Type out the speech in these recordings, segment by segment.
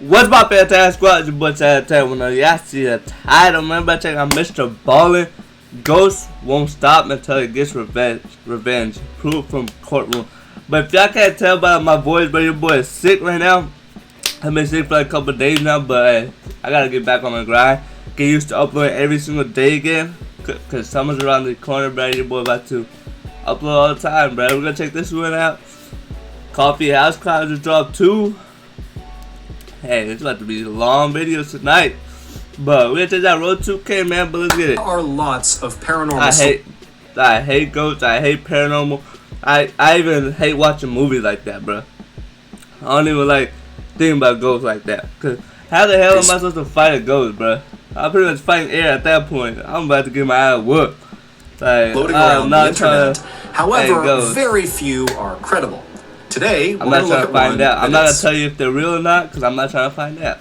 What's my fantastic squad? It's your boy SatAttack. When y'all see the title, remember check out Mr. Ballin. Ghost won't stop until he gets revenge. Proof from Courtroom. But if y'all can't tell by my voice, but your boy is sick right now. I've been sick for like a couple of days now, but I gotta get back on my grind. Get used to uploading every single day again. Cause summer's around the corner, bro. Your boy about to upload all the time, bro. We're gonna check this one out. Coffee House Clouds just dropped 2. Hey, it's about to be long videos tonight. But we're gonna take that Road 2K, man, but let's get it. There are lots of paranormal. I hate ghosts, I hate paranormal. I even hate watching movies like that, bro. I don't even like thinking about ghosts like that. Cause how the hell am I supposed to fight a ghost, bro? I'm pretty much fighting air at that point. I'm about to get my ass whooped. Like, floating around the internet. However, very few are credible. Today, I'm not trying to find out. I'm not gonna tell you if they're real or not, because I'm not trying to find out.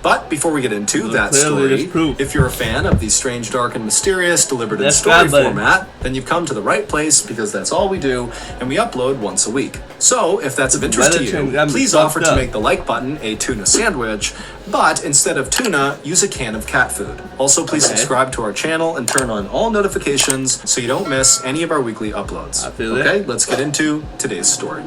But before we get into that story, if you're a fan of the strange, dark, and mysterious delivered in story format, then you've come to the right place, because that's all we do, and we upload once a week. So, if that's of interest to you, please offer to make the like button a tuna sandwich, but instead of tuna, use a can of cat food. Also, please subscribe to our channel and turn on all notifications so you don't miss any of our weekly uploads. Okay, let's get into today's story.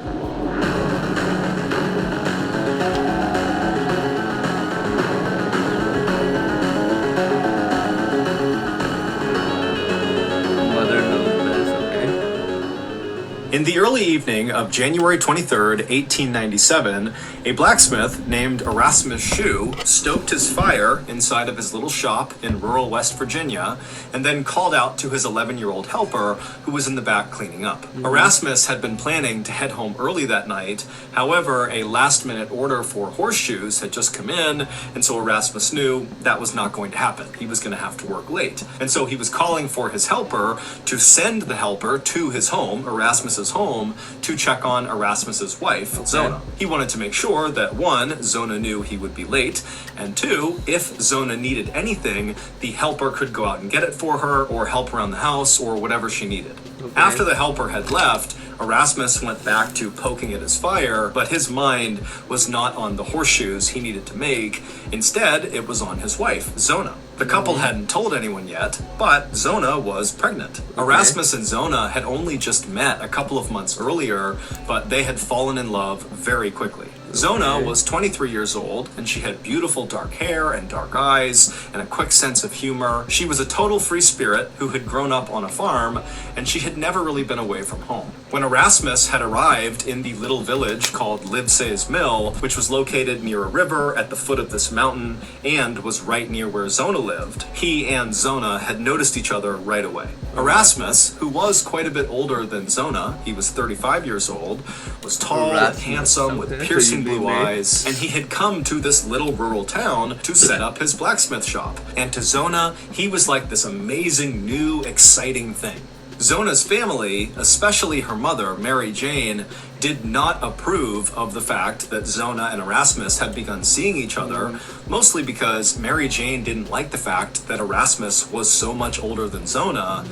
In the early evening of January 23rd, 1897, a blacksmith named Erasmus Shue stoked his fire inside of his little shop in rural West Virginia and then called out to his 11-year-old helper who was in the back cleaning up. Erasmus had been planning to head home early that night. However, a last-minute order for horseshoes had just come in, and so Erasmus knew that was not going to happen. He was going to have to work late. And so he was calling for his helper to send the helper to his home, Erasmus's home, to check on Erasmus's wife, Zona. He wanted to make sure that 1, Zona knew he would be late, and 2, if Zona needed anything, the helper could go out and get it for her, or help around the house, or whatever she needed. After the helper had left, Erasmus went back to poking at his fire, but his mind was not on the horseshoes he needed to make. Instead, it was on his wife, Zona. The couple hadn't told anyone yet, but Zona was pregnant. Erasmus and Zona had only just met a couple of months earlier, but they had fallen in love very quickly. Zona was 23 years old, and she had beautiful dark hair and dark eyes and a quick sense of humor. She was a total free spirit who had grown up on a farm, and she had never really been away from home. When Erasmus had arrived in the little village called Livesey's Mill, which was located near a river at the foot of this mountain and was right near where Zona lived, he and Zona had noticed each other right away. Erasmus, who was quite a bit older than Zona, he was 35 years old, was tall and handsome with piercing blue eyes, and he had come to this little rural town to set up his blacksmith shop. And to Zona, he was like this amazing, new, exciting thing. Zona's family, especially her mother, Mary Jane, did not approve of the fact that Zona and Erasmus had begun seeing each other, mostly because Mary Jane didn't like the fact that Erasmus was so much older than Zona.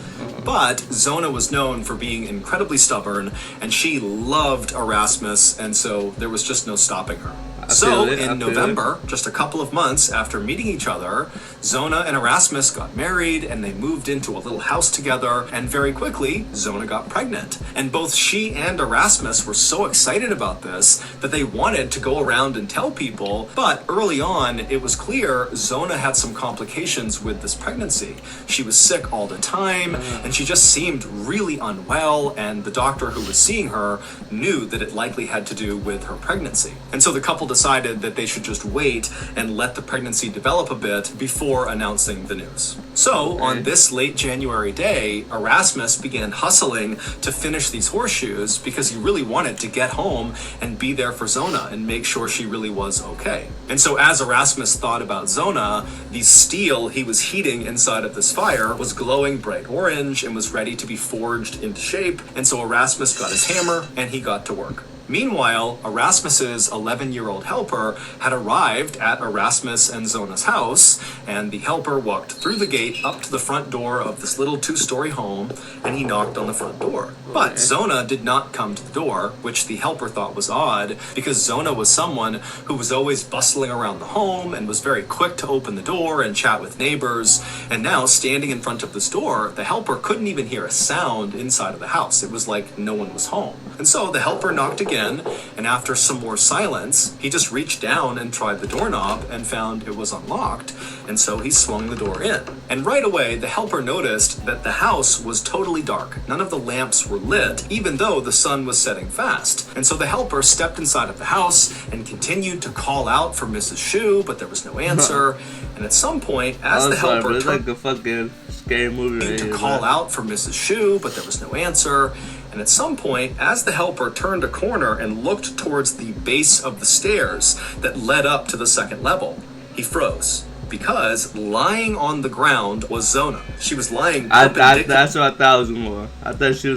But Zona was known for being incredibly stubborn, and she loved Erasmus, and so there was just no stopping her. So, in November, just a couple of months after meeting each other, Zona and Erasmus got married, and they moved into a little house together, and very quickly, Zona got pregnant. And both she and Erasmus were so excited about this that they wanted to go around and tell people, but early on, it was clear Zona had some complications with this pregnancy. She was sick all the time, and she just seemed really unwell, and the doctor who was seeing her knew that it likely had to do with her pregnancy. And so the couple decided that they should just wait and let the pregnancy develop a bit before announcing the news. So, on this late January day, Erasmus began hustling to finish these horseshoes because he really wanted to get home and be there for Zona and make sure she really was okay. And so as Erasmus thought about Zona, the steel he was heating inside of this fire was glowing bright orange and was ready to be forged into shape. And so Erasmus got his hammer and he got to work. Meanwhile, Erasmus's 11-year-old helper had arrived at Erasmus and Zona's house, and the helper walked through the gate up to the front door of this little 2-story home, and he knocked on the front door. But Zona did not come to the door, which the helper thought was odd, because Zona was someone who was always bustling around the home and was very quick to open the door and chat with neighbors. And now, standing in front of this door, the helper couldn't even hear a sound inside of the house. It was like no one was home. And so the helper knocked again, and after some more silence, he just reached down and tried the doorknob and found it was unlocked, and so he swung the door in. And right away, the helper noticed that the house was totally dark. None of the lamps were lit, even though the sun was setting fast. And so the helper stepped inside of the house and continued to call out for Mrs. Shu, but there was no answer. And at some point, as the helper it's like a fucking scary movie to call out for Mrs. Shu, but there was no answer. And at some point, as the helper turned a corner and looked towards the base of the stairs that led up to the second level, he froze. Because lying on the ground was Zona. She was lying perpendicular. That's what I thought was more. I thought she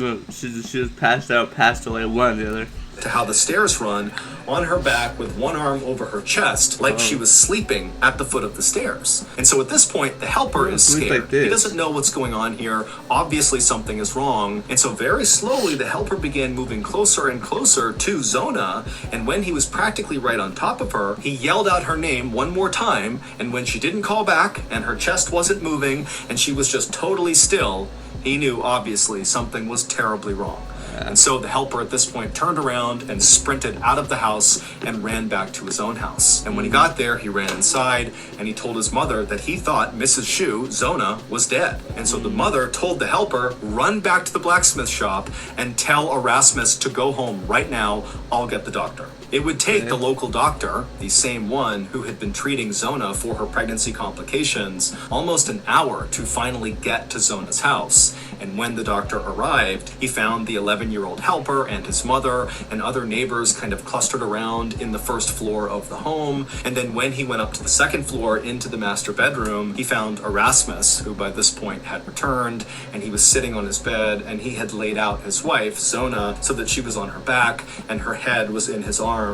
was passed out, passed away, one or the other. To how the stairs run, on her back with one arm over her chest, like she was sleeping at the foot of the stairs. And so at this point, the helper is scared. Like he doesn't know what's going on here. Obviously something is wrong. And so very slowly, the helper began moving closer and closer to Zona. And when he was practically right on top of her, he yelled out her name one more time. And when she didn't call back and her chest wasn't moving and she was just totally still, he knew obviously something was terribly wrong. And so the helper at this point turned around and sprinted out of the house and ran back to his own house. And when he got there, he ran inside and he told his mother that he thought Mrs. Shu, Zona, was dead. And so the mother told the helper, run back to the blacksmith shop and tell Erasmus to go home right now. I'll get the doctor. It would take the local doctor, the same one who had been treating Zona for her pregnancy complications, almost an hour to finally get to Zona's house. And when the doctor arrived, he found the 11-year-old helper and his mother and other neighbors kind of clustered around in the first floor of the home. And then when he went up to the second floor into the master bedroom, he found Erasmus, who by this point had returned, and he was sitting on his bed, and he had laid out his wife, Zona, so that she was on her back and her head was in his arms,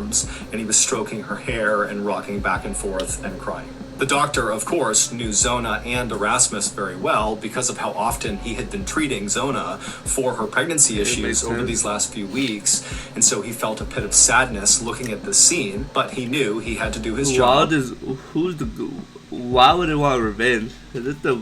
and he was stroking her hair and rocking back and forth and crying. The doctor, of course, knew Zona and Erasmus very well because of how often he had been treating Zona for her pregnancy issues over these last few weeks, and so he felt a pit of sadness looking at this scene, but he knew he had to do his job. Why would it want revenge? Is it the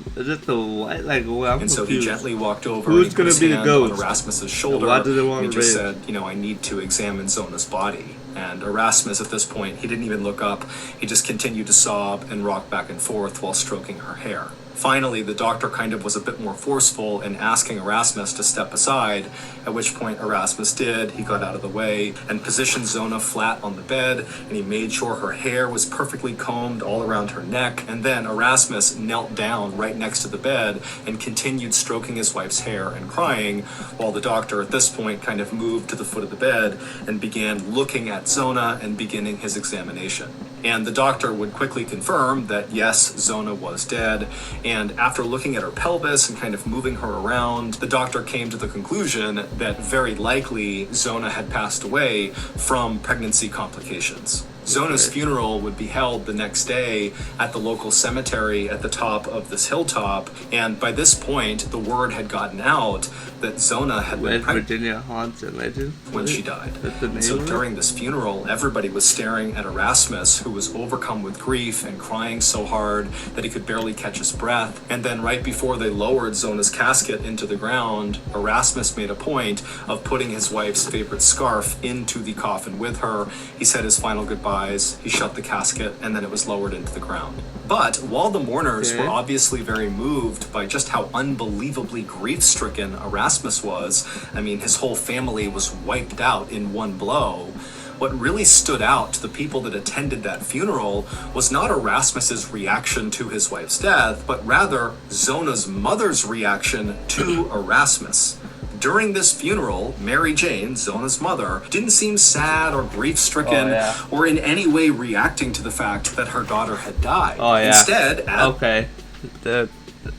white? Like, well, I'm and so confused. he gently walked over Who's and gonna his be the hand ghost? on Erasmus's shoulder. Why does it want and he just revenge? said, I need to examine Zona's body. And Erasmus, at this point, he didn't even look up. He just continued to sob and rock back and forth while stroking her hair. Finally, the doctor kind of was a bit more forceful in asking Erasmus to step aside, at which point Erasmus did. He got out of the way and positioned Zona flat on the bed, and he made sure her hair was perfectly combed all around her neck. And then Erasmus knelt down right next to the bed and continued stroking his wife's hair and crying, while the doctor at this point kind of moved to the foot of the bed and began looking at Zona and beginning his examination. And the doctor would quickly confirm that yes, Zona was dead. And after looking at her pelvis and kind of moving her around, the doctor came to the conclusion that very likely Zona had passed away from pregnancy complications. Zona's funeral would be held the next day at the local cemetery at the top of this hilltop, and by this point, the word had gotten out that Zona had been pregnant Virginia haunted legend when she died. And so during this funeral, everybody was staring at Erasmus, who was overcome with grief and crying so hard that he could barely catch his breath. And then right before they lowered Zona's casket into the ground, Erasmus made a point of putting his wife's favorite scarf into the coffin with her. He said his final goodbyes, he shut the casket, and then it was lowered into the ground. But while the mourners were obviously very moved by just how unbelievably grief-stricken Erasmus was, I mean, his whole family was wiped out in one blow, what really stood out to the people that attended that funeral was not Erasmus's reaction to his wife's death, but rather Zona's mother's reaction to Erasmus. During this funeral, Mary Jane, Zona's mother, didn't seem sad or grief-stricken or in any way reacting to the fact that her daughter had died. Instead,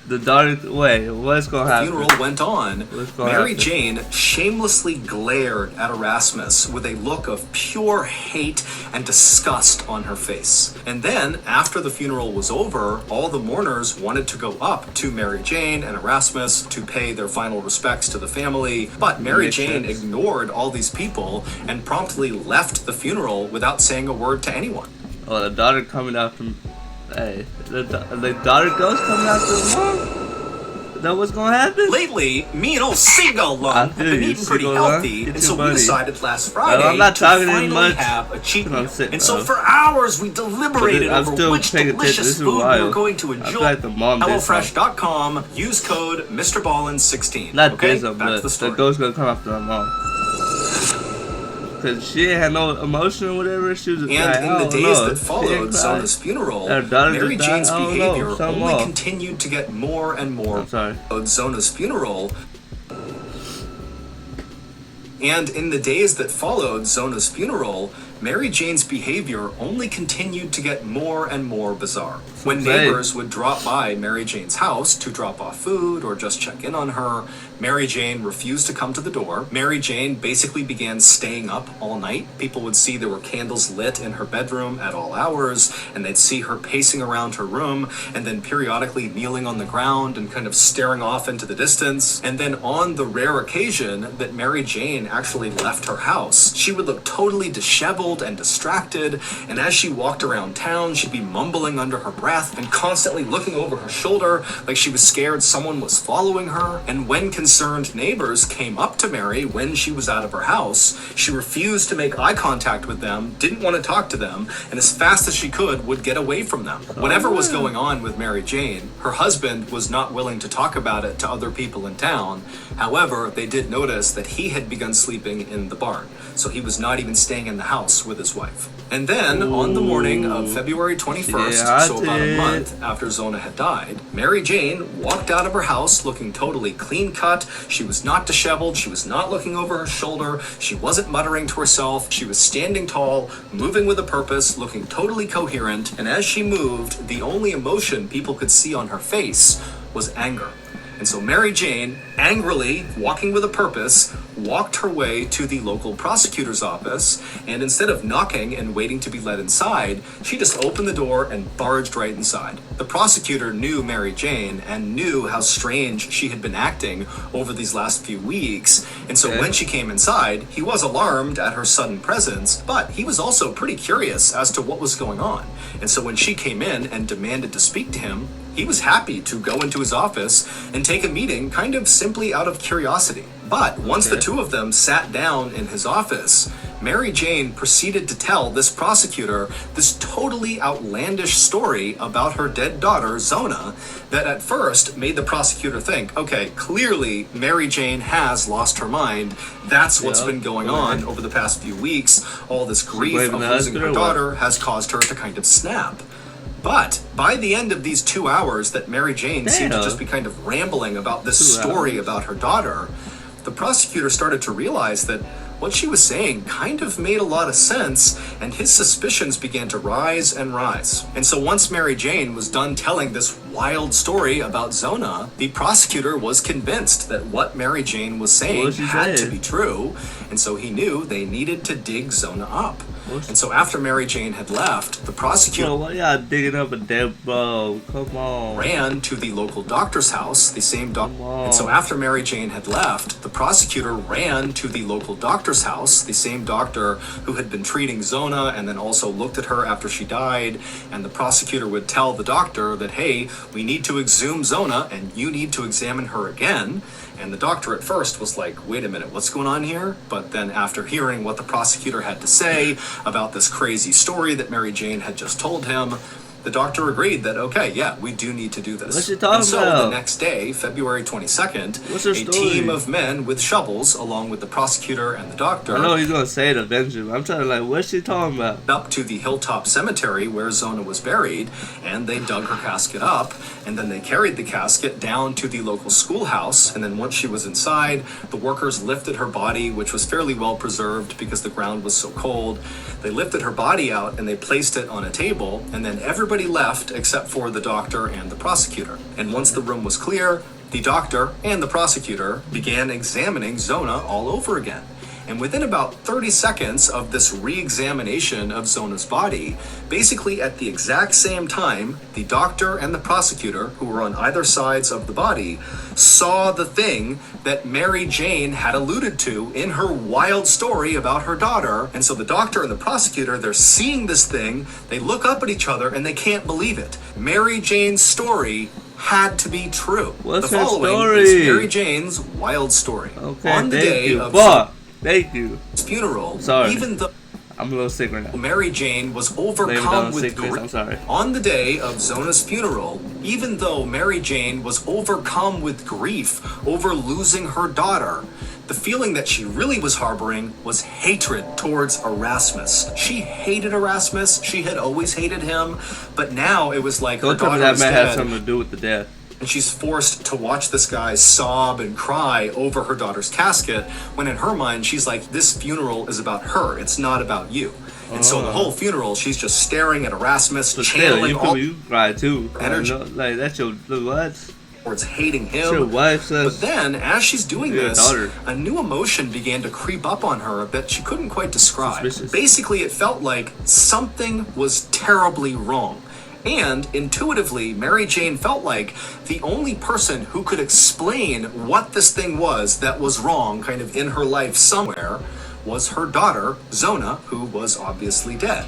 The daughter. Wait, what's gonna happen? The funeral went on. Mary happen? Jane shamelessly glared at Erasmus with a look of pure hate and disgust on her face. And then, after the funeral was over, all the mourners wanted to go up to Mary Jane and Erasmus to pay their final respects to the family. But Mary Jane ignored all these people and promptly left the funeral without saying a word to anyone. Oh, the daughter coming after. Hey, the daughter ghost coming after the mom? Is that what's gonna happen? Lately, me and old Seagull Lung have been eating pretty healthy, and so we decided last Friday I'm not to talking finally much. have a cheat meal. And so for hours, we deliberated over which delicious food we were going to enjoy. Like HelloFresh.com, use code MrBallin16. Not okay, this, back to the story. The ghost gonna come after my mom. Cause she ain't had no emotion or whatever. She was just and in the days that followed Zona's funeral, Mary Jane's behavior only continued to get more and more. I'm sorry. Zona's funeral. And in the days that followed Zona's funeral, Mary Jane's behavior only continued to get more and more bizarre. When neighbors would drop by Mary Jane's house to drop off food or just check in on her, Mary Jane refused to come to the door. Mary Jane basically began staying up all night. People would see there were candles lit in her bedroom at all hours, and they'd see her pacing around her room, and then periodically kneeling on the ground and kind of staring off into the distance. And then on the rare occasion that Mary Jane actually left her house, she would look totally disheveled and distracted, and as she walked around town, she'd be mumbling under her breath and constantly looking over her shoulder like she was scared someone was following her. And when concerned neighbors came up to Mary when she was out of her house, she refused to make eye contact with them, didn't want to talk to them, and as fast as she could would get away from them. Whatever was going on with Mary Jane, her husband was not willing to talk about it to other people in town. However, they did notice that he had begun sleeping in the barn, so he was not even staying in the house with his wife. And then, on the morning of February 21st, so about a month after Zona had died, Mary Jane walked out of her house looking totally clean cut. She was not disheveled, she was not looking over her shoulder, she wasn't muttering to herself, she was standing tall, moving with a purpose, looking totally coherent, and as she moved, the only emotion people could see on her face was anger. And so Mary Jane, angrily, walking with a purpose, walked her way to the local prosecutor's office, and instead of knocking and waiting to be let inside, she just opened the door and barged right inside. The prosecutor knew Mary Jane and knew how strange she had been acting over these last few weeks, and so when she came inside, he was alarmed at her sudden presence, but he was also pretty curious as to what was going on. And so when she came in and demanded to speak to him, he was happy to go into his office and take a meeting kind of simply out of curiosity. But once the two of them sat down in his office, Mary Jane proceeded to tell this prosecutor this totally outlandish story about her dead daughter, Zona, that at first made the prosecutor think, okay, clearly Mary Jane has lost her mind. That's what's been going on over the past few weeks. All this grief of losing her daughter has caused her to kind of snap. But by the end of these 2 hours that Mary Jane seemed to just be kind of rambling about this story about her daughter, the prosecutor started to realize that what she was saying kind of made a lot of sense, and his suspicions began to rise and rise. And so once Mary Jane was done telling this wild story about Zona, the prosecutor was convinced that what Mary Jane was saying had to be true, and so he knew they needed to dig Zona up. And so after Mary Jane had left, the prosecutor why y'all digging up a dead bro? Come on. Ran to the local doctor's house, the same doctor. And so after Mary Jane had left, the prosecutor ran to the local doctor's house, the same doctor who had been treating Zona and then also looked at her after she died. And the prosecutor would tell the doctor that, hey, we need to exhume Zona and you need to examine her again. And the doctor at first was like, wait a minute, what's going on here? But then after hearing what the prosecutor had to say about this crazy story that Mary Jane had just told him, the doctor agreed that, okay, yeah, we do need to do this. What's she talking about? So the next day, February 22nd, a team of men with shovels, along with the prosecutor and the doctor, I know he's going to say it eventually. I'm trying to like, what's she talking about? Up to the hilltop cemetery where Zona was buried, and they dug her casket up, and then they carried the casket down to the local schoolhouse, and then once out she was inside. The workers lifted her body, which was fairly well preserved because the ground was so cold. They lifted her body out and they placed it on a table, and then everybody left except for the doctor and the prosecutor. And once the room was clear, the doctor and the prosecutor began examining Zona all over again. And within about 30 seconds of this re-examination of Zona's body, basically at the exact same time, the doctor and the prosecutor, who were on either sides of the body, saw the thing that Mary Jane had alluded to in her wild story about her daughter. And so the doctor and the prosecutor, they're seeing this thing, they look up at each other and they can't believe it. Mary Jane's story had to be true. What's the her following story? is Mary Jane's wild story. Okay, on the day of thank you. funeral, Sorry. even though I'm a little sick right now. Mary Jane was Blame it on overcome with sickness, I'm grief. sorry. On the day of Zona's funeral, even though Mary Jane was overcome with grief over losing her daughter, the feeling that she really was harboring was hatred towards Erasmus. She hated Erasmus. She had always hated him, but now it was like her Don't tell me daughter that was man had dead, something to do with the death. and she's forced to watch this guy sob and cry over her daughter's casket, when in her mind she's like, this funeral is about her, it's not about you. And so the whole funeral, she's just staring at Erasmus, But still, channeling all you cry too. energy. Like that's your what? towards hating It's your him. wife But says. then, as she's doing Your this, daughter. a new emotion began to creep up on her that she couldn't quite describe. Suspicious. Basically, it felt like something was terribly wrong. And intuitively, Mary Jane felt like the only person who could explain what this thing was that was wrong kind of in her life somewhere was her daughter, Zona, who was obviously dead.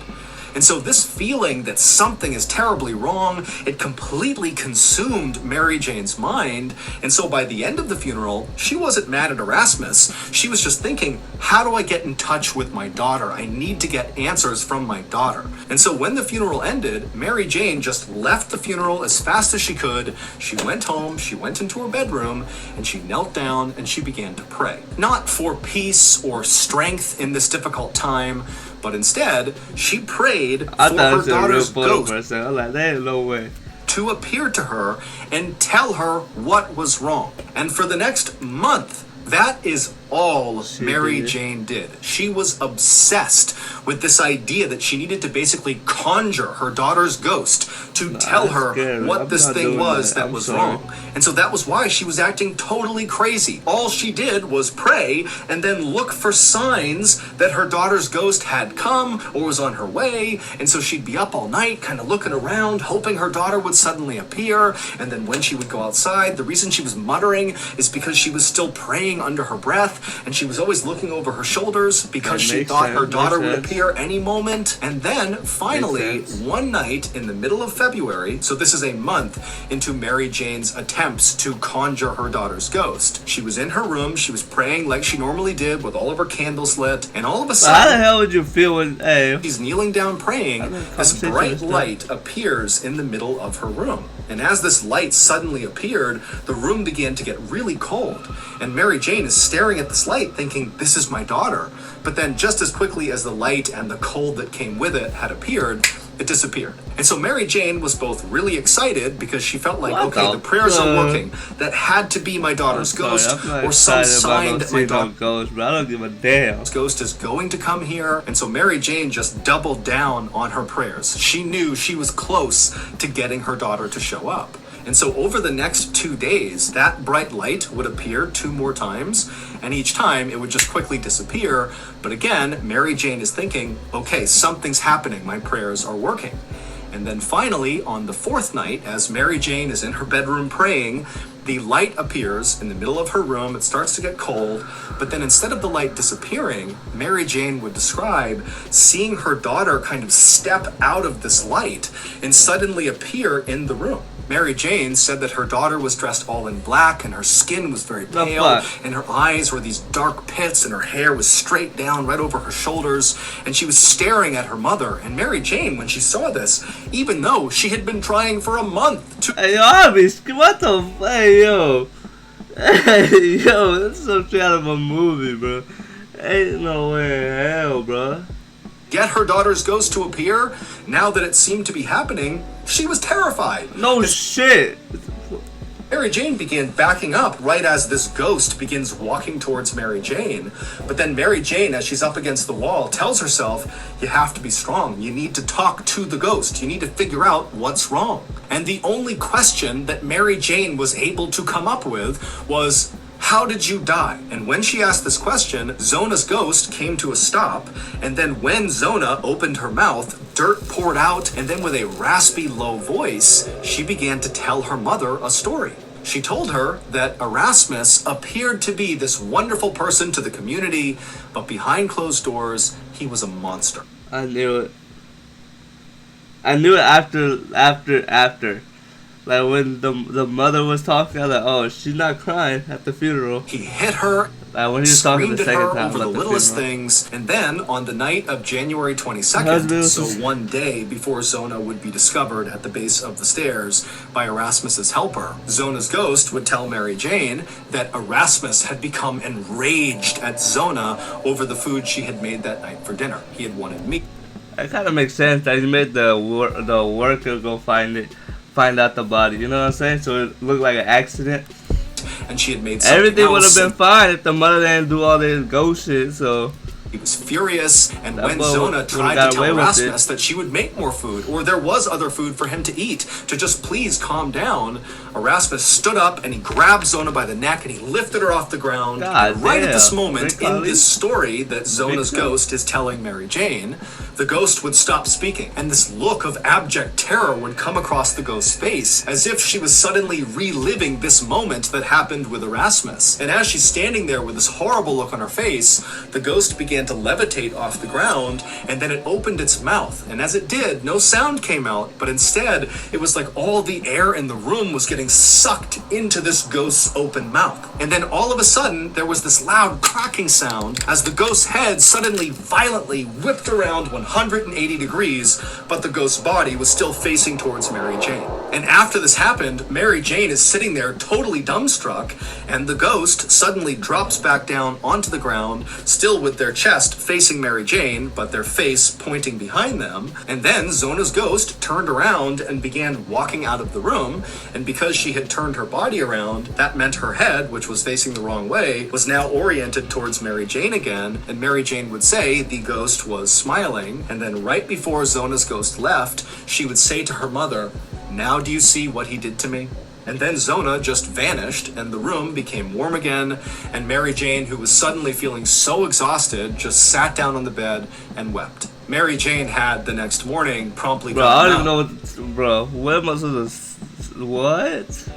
And so this feeling that something is terribly wrong, it completely consumed Mary Jane's mind. And so by the end of the funeral, she wasn't mad at Erasmus. She was just thinking, how do I get in touch with my daughter? I need to get answers from my daughter. And so when the funeral ended, Mary Jane just left the funeral as fast as she could. She went home, she went into her bedroom, and she knelt down and she began to pray. Not for peace or strength in this difficult time, but instead, she prayed I for thought it her was a real daughter's photo ghost for a second. I was like, there ain't no way. to appear to her and tell her what was wrong. And for the next month, that is all Mary did. Jane did. She was obsessed with this idea that she needed to basically conjure her daughter's ghost to tell that's her scary. what I'm this not thing doing was that. that I'm was sorry. wrong. And so that was why she was acting totally crazy. All she did was pray and then look for signs that her daughter's ghost had come or was on her way. And so she'd be up all night kind of looking around, hoping her daughter would suddenly appear. And then when she would go outside, the reason she was muttering is because she was still praying under her breath, and she was always looking over her shoulders because That she makes thought her sense, daughter makes would sense. appear any moment. And then finally, Makes sense. one night in the middle of February, so this is a month into Mary Jane's attempts to conjure her daughter's ghost, she was in her room, she was praying like she normally did with all of her candles lit, and all of a But how the sudden, hell would you feel when, hey, she's kneeling down praying, this conversation bright is done. light appears in the middle of her room. And as this light suddenly appeared, the room began to get really cold. And Mary Jane is staring at this light thinking, this is my daughter. But then just as quickly as the light and the cold that came with it had appeared, it disappeared. And so Mary Jane was both really excited because she felt like, What okay, the the prayers are fuck? working. That had to be my daughter's sorry, ghost I'm not or some excited about sign no that my seeing no daughter ghost, but I don't give a damn. ghost is going to come here. And so Mary Jane just doubled down on her prayers. She knew she was close to getting her daughter to show up. And so over the next 2 days, that bright light would appear 2 more times, and each time it would just quickly disappear. But again, Mary Jane is thinking, okay, something's happening, my prayers are working. And then finally, on the 4th night, as Mary Jane is in her bedroom praying, the light appears in the middle of her room. It starts to get cold, but then instead of the light disappearing, Mary Jane would describe seeing her daughter kind of step out of this light and suddenly appear in the room. Mary Jane said that her daughter was dressed all in black and her skin was very The pale fuck? and her eyes were these dark pits and her hair was straight down right over her shoulders, and she was staring at her mother. And Mary Jane, when she saw this, even though she had been trying for a month to Hey, yo, I'll be what the hey, yo. Hey, yo, that's some shit out of a movie, bro. Ain't no way in hell, bro. get her daughter's ghost to appear, now that it seemed to be happening, she was terrified. No shit. Mary Jane began backing up right as this ghost begins walking towards Mary Jane. But then Mary Jane, as she's up against the wall, tells herself, you have to be strong. You need to talk to the ghost. You need to figure out what's wrong. And the only question that Mary Jane was able to come up with was, how did you die? And when she asked this question, Zona's ghost came to a stop. And then when Zona opened her mouth, dirt poured out. And then with a raspy, low voice, she began to tell her mother a story. She told her that Erasmus appeared to be this wonderful person to the community, but behind closed doors, he was a monster. I knew it. I knew it after. Like when the mother was talking, I was like, oh, she's not crying at the funeral. He hit her, like when he was talking the second time over the littlest things, and then on the night of January 22nd, so one day before Zona would be discovered at the base of the stairs by Erasmus's helper, Zona's ghost would tell Mary Jane that Erasmus had become enraged at Zona over the food she had made that night for dinner. He had wanted meat. It kind of makes sense that he made the worker go find out the body, you know what I'm saying? So it looked like an accident. And she had made something everything else. Would have been fine if the mother didn't do all this ghost shit, so he was furious, and when Zona tried to tell Erasmus that she would make more food, or there was other food for him to eat, to just please calm down, Erasmus stood up and he grabbed Zona by the neck and he lifted her off the ground. And right at this moment in this story that Zona's ghost is telling Mary Jane, the ghost would stop speaking, and this look of abject terror would come across the ghost's face, as if she was suddenly reliving this moment that happened with Erasmus. And as she's standing there with this horrible look on her face, the ghost began to levitate off the ground, and then it opened its mouth. And as it did, no sound came out, but instead, it was like all the air in the room was getting sucked into this ghost's open mouth. And then all of a sudden, there was this loud cracking sound as the ghost's head suddenly violently whipped around 180 degrees, but the ghost's body was still facing towards Mary Jane. And after this happened, Mary Jane is sitting there totally dumbstruck, and the ghost suddenly drops back down onto the ground, still with their chest facing Mary Jane, but their face pointing behind them. And then Zona's ghost turned around and began walking out of the room, and because she had turned her body around, that meant her head, which was facing the wrong way, was now oriented towards Mary Jane again, and Mary Jane would say the ghost was smiling. And then right before Zona's ghost left, she would say to her mother, now do you see what he did to me? And then Zona just vanished, and the room became warm again, and Mary Jane, who was suddenly feeling so exhausted, just sat down on the bed and wept. Mary Jane had, the next morning, promptly I don't even know what am I supposed to... What?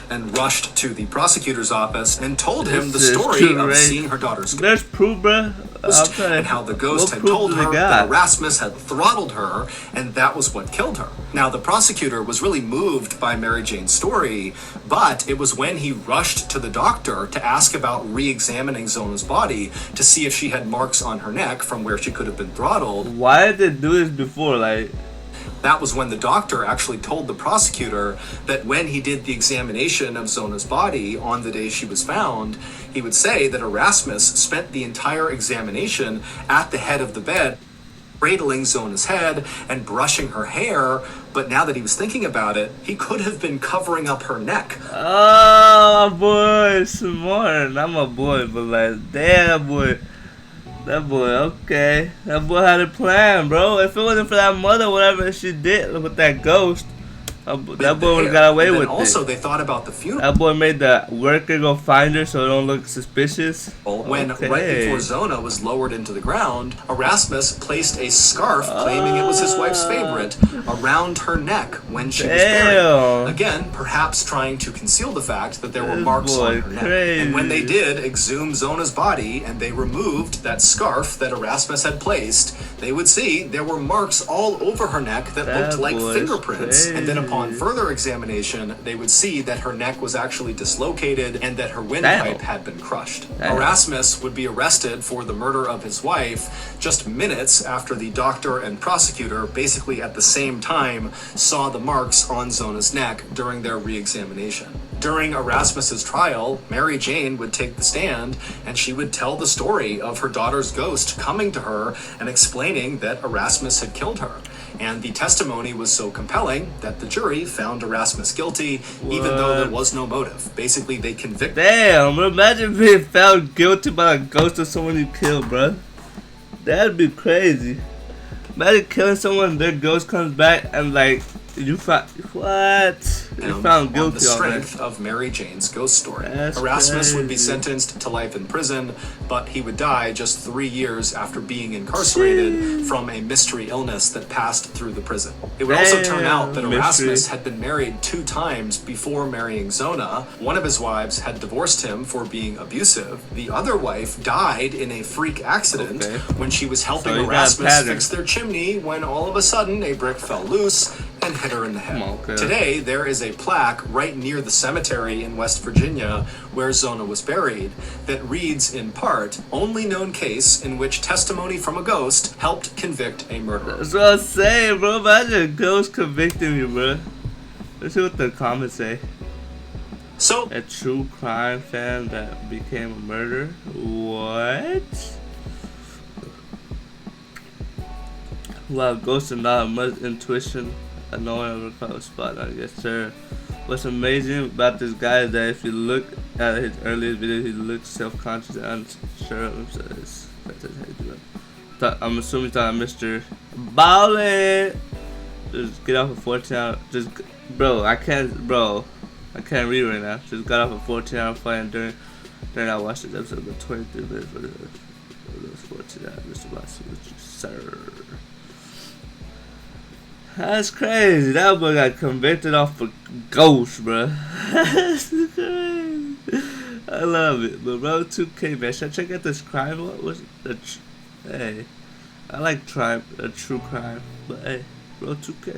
And rushed to the prosecutor's office and told him the story of seeing her daughter's ghost. There's proof, bro. And how the ghost had told her that Erasmus had throttled her, and that was what killed her. Now, the prosecutor was really moved by Mary Jane's story, but it was when he rushed to the doctor to ask about re-examining Zona's body to see if she had marks on her neck from where she could have been throttled. Why did they do this before? That was when the doctor actually told the prosecutor that when he did the examination of Zona's body on the day she was found, he would say that Erasmus spent the entire examination at the head of the bed, cradling Zona's head and brushing her hair, but now that he was thinking about it, he could have been covering up her neck. Oh, my boy, smart. Not my boy, but damn, boy. That boy, okay. That boy had a plan, bro. If it wasn't for that mother, whatever she did with that ghost, that boy would have got away with it. Also, they thought about the funeral. That boy made the worker go find her so it don't look suspicious. When right before Zona was lowered into the ground, Erasmus placed a scarf claiming it was his wife's favorite around her neck when she was buried. Again, perhaps trying to conceal the fact that there were marks on her neck. And when they did exhume Zona's body and they removed that scarf that Erasmus had placed, they would see there were marks all over her neck that looked like fingerprints. And then upon further examination, they would see that her neck was actually dislocated and that her windpipe had been crushed. Erasmus would be arrested for the murder of his wife just minutes after the doctor and prosecutor, basically at the same time, saw the marks on Zona's neck during their re-examination. During Erasmus's trial, Mary Jane would take the stand and she would tell the story of her daughter's ghost coming to her and explaining that Erasmus had killed her. And the testimony was so compelling that the jury found Erasmus guilty, even though there was no motive. Basically, they convicted. Damn, imagine being found guilty by a ghost of someone you killed, bro. That'd be crazy. Imagine killing someone, their ghost comes back and like, you found what? You found guilty on the strength of Mary Jane's ghost story. That's Erasmus crazy. would be sentenced to life in prison, but he would die just 3 years after being incarcerated from a mystery illness that passed through the prison. It would also turn out that Erasmus had been married 2 times before marrying Zona. One of his wives had divorced him for being abusive. The other wife died in a freak accident when she was helping Erasmus fix their chimney, when all of a sudden a brick fell loose and hit her in the head. Today, there is a plaque right near the cemetery in West Virginia where Zona was buried that reads in part, "Only known case in which testimony from a ghost helped convict a murderer." That's what I'm saying, bro. Imagine a ghost convicting you, bro. Let's see what the comments say. So, a true crime fan that became a murderer? What? Wow, ghosts are not much intuition. I know I never caught a spot, I guess, sir. What's amazing about this guy is that if you look at his earliest videos, he looks self-conscious and unsure of himself. I'm assuming that Mr. Ballin. Just get off a 14-hour. Just, bro, I can't read right now. Just got off a 14-hour flight, and during I watched this episode of the 23 minutes for those 14 hours. Mr. Ballin, sir. That's crazy. That boy got convicted off a ghost, bro. That's crazy. I love it. But bro, 2K, man. Should I check out this crime? What was it? Hey, I like a true crime. But hey, bro, 2K.